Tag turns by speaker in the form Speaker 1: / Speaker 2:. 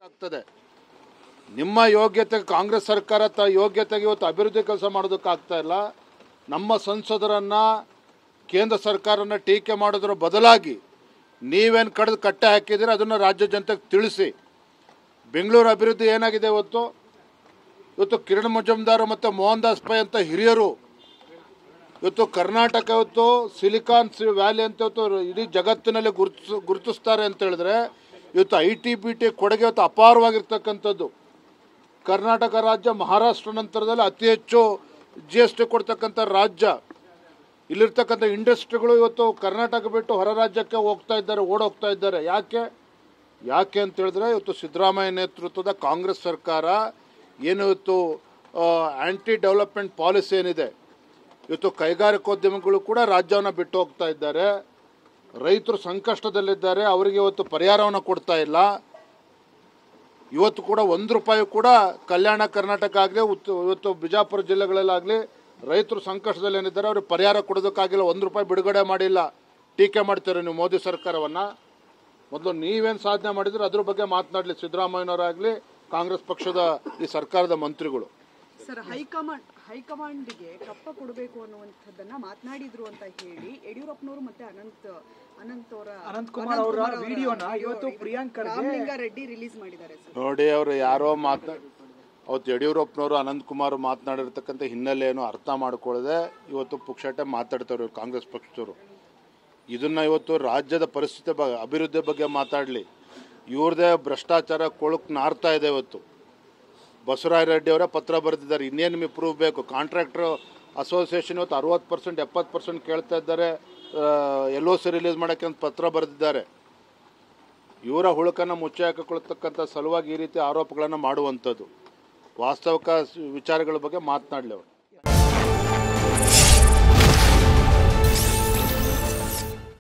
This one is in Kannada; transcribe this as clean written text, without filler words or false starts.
Speaker 1: ಆಗ್ತದೆ. ನಿಮ್ಮ ಯೋಗ್ಯತೆ ಕಾಂಗ್ರೆಸ್ ಸರ್ಕಾರ ಯೋಗ್ಯತೆಗೆ ಇವತ್ತು ಅಭಿವೃದ್ಧಿ ಕೆಲಸ ಮಾಡೋದಕ್ಕಾಗ್ತಾ ಇಲ್ಲ. ನಮ್ಮ ಸಂಸದರನ್ನು ಕೇಂದ್ರ ಸರ್ಕಾರನ ಟೀಕೆ ಮಾಡೋದ್ರ ಬದಲಾಗಿ ನೀವೇನು ಕಡ್ದು ಕಟ್ಟೆ ಹಾಕಿದ್ದೀರಿ ಅದನ್ನು ರಾಜ್ಯ ಜನತೆಗೆ ತಿಳಿಸಿ. ಬೆಂಗಳೂರು ಅಭಿವೃದ್ಧಿ ಏನಾಗಿದೆ ಇವತ್ತು ಕಿರಣ್ ಮಜುಮ್ದಾರ್ ಮತ್ತು ಮೋಹನ್ ದಾಸ್ ಪೈ ಅಂತ ಹಿರಿಯರು ಇವತ್ತು ಕರ್ನಾಟಕ ಇವತ್ತು ಸಿಲಿಕಾನ್ ವ್ಯಾಲಿ ಅಂತ ಇವತ್ತು ಇಡೀ ಜಗತ್ತಿನಲ್ಲಿ ಗುರುತಿಸ್ತಾರೆ ಅಂತ ಹೇಳಿದ್ರೆ ಇವತ್ತು IT-BT ಕೊಡುಗೆ ಇವತ್ತು ಅಪಾರವಾಗಿರ್ತಕ್ಕಂಥದ್ದು. ಕರ್ನಾಟಕ ರಾಜ್ಯ ಮಹಾರಾಷ್ಟ್ರ ನಂತರದಲ್ಲಿ ಅತಿ ಹೆಚ್ಚು GST ಕೊಡ್ತಕ್ಕಂಥ ರಾಜ್ಯ. ಇಲ್ಲಿರ್ತಕ್ಕಂಥ ಇಂಡಸ್ಟ್ರಿಗಳು ಇವತ್ತು ಕರ್ನಾಟಕ ಬಿಟ್ಟು ಹೊರ ರಾಜ್ಯಕ್ಕೆ ಓಡೋಗ್ತಾ ಇದ್ದಾರೆ. ಯಾಕೆ ಅಂತ ಹೇಳಿದ್ರೆ ಇವತ್ತು ಸಿದ್ದರಾಮಯ್ಯ ನೇತೃತ್ವದ ಕಾಂಗ್ರೆಸ್ ಸರ್ಕಾರ ಏನು ಇವತ್ತು ಆಂಟಿ ಡೆವಲಪ್ಮೆಂಟ್ ಪಾಲಿಸಿ ಏನಿದೆ, ಇವತ್ತು ಕೈಗಾರಿಕೋದ್ಯಮಿಗಳು ಕೂಡ ರಾಜ್ಯವನ್ನು ಬಿಟ್ಟು ಹೋಗ್ತಾ ಇದ್ದಾರೆ. ರೈತರು ಸಂಕಷ್ಟದಲ್ಲಿದ್ದಾರೆ, ಅವರಿಗೆ ಇವತ್ತು ಪರಿಹಾರವನ್ನು ಕೊಡ್ತಾ ಇಲ್ಲ. ಇವತ್ತು ಕೂಡ ₹1 ಕೂಡ ಕಲ್ಯಾಣ ಕರ್ನಾಟಕ ಆಗಲಿ ಇವತ್ತು ಬಿಜಾಪುರ ಜಿಲ್ಲೆಗಳಲ್ಲಾಗಲಿ ರೈತರು ಸಂಕಷ್ಟದಲ್ಲಿ ಏನಿದ್ದಾರೆ ಅವ್ರಿಗೆ ಪರಿಹಾರ ಕೊಡೋದಕ್ಕಾಗಿಲ್ಲ. ₹1 ಬಿಡುಗಡೆ ಮಾಡಿಲ್ಲ. ಟೀಕೆ ಮಾಡ್ತಾರೆ ನೀವು ಮೋದಿ ಸರ್ಕಾರವನ್ನು. ಮೊದಲು ನೀವೇನು ಸಾಧನೆ ಮಾಡಿದ್ರೆ ಅದ್ರ ಬಗ್ಗೆ ಮಾತನಾಡಲಿ ಸಿದ್ದರಾಮಯ್ಯನವರಾಗಲಿ ಕಾಂಗ್ರೆಸ್ ಪಕ್ಷದ ಈ ಸರ್ಕಾರದ ಮಂತ್ರಿಗಳು.
Speaker 2: ಸರ್, ಹೈಕಮಾಂಡ್ಗೆ ಕಪ್ಪ ಕೊಡಬೇಕು ಅನ್ನುವಂಥದ್ದನ್ನ ಮಾತನಾಡಿದ್ರು ಅಂತ ಹೇಳಿ ಯಡಿಯೂರಪ್ಪನವರು ಮತ್ತೆ
Speaker 3: ಅನಂತಕುಮಾರ್ ಅವರ ವಿಡಿಯೋನ ಇವತ್ತು ಪ್ರಿಯಾಂಕ್
Speaker 2: ರೆಡ್ಡಿ ರಿಲೀಸ್ ಮಾಡಿದ್ದಾರೆ.
Speaker 1: ನೋಡಿ, ಅವರು ಯಾರೋ ಅವತ್ತು ಯಡಿಯೂರಪ್ಪನವರು ಅನಂತಕುಮಾರ್ ಮಾತನಾಡಿರ್ತಕ್ಕಂಥ ಹಿನ್ನೆಲೆಯನ್ನು ಅರ್ಥ ಮಾಡ್ಕೊಳ್ಳದೆ ಇವತ್ತು ಪುಕ್ಷಾಟೆ ಮಾತಾಡ್ತಾರೆ ಕಾಂಗ್ರೆಸ್ ಪಕ್ಷದವರು. ಇದನ್ನ ಇವತ್ತು ರಾಜ್ಯದ ಪರಿಸ್ಥಿತಿ ಅಭಿವೃದ್ಧಿ ಬಗ್ಗೆ ಮಾತಾಡಲಿ. ಇವ್ರದೇ ಭ್ರಷ್ಟಾಚಾರ ಕೊಳಕು ನಾರ್ತಾ ಇದೆ. ಇವತ್ತು ಬಸವರಾಜ ರೆಡ್ಡಿ ಅವರೇ ಪತ್ರ ಬರೆದಿದ್ದಾರೆ. ಇನ್ನೇನು ನಿಮಗೆ ಪ್ರೂಫ್ ಬೇಕು? ಕಾಂಟ್ರಾಕ್ಟರ್ ಅಸೋಸಿಯೇಷನ್ ಇವತ್ತು 60%, 70% ಕೇಳ್ತಾ ಇದ್ದಾರೆ. LOC ರಿಲೀಸ್ ಮಾಡೋಕ್ಕೆ ಅಂತ ಪತ್ರ ಬರೆದಿದ್ದಾರೆ. ಇವರ ಹುಳುಕನ್ನು ಮುಚ್ಚಿ ಹಾಕಿಕೊಳ್ತಕ್ಕಂಥ ಸಲುವಾಗಿ ಈ ರೀತಿ ಆರೋಪಗಳನ್ನು ಮಾಡುವಂಥದ್ದು. ವಾಸ್ತವಿಕ ವಿಚಾರಗಳ ಬಗ್ಗೆ ಮಾತನಾಡಲಿ ಅವರು.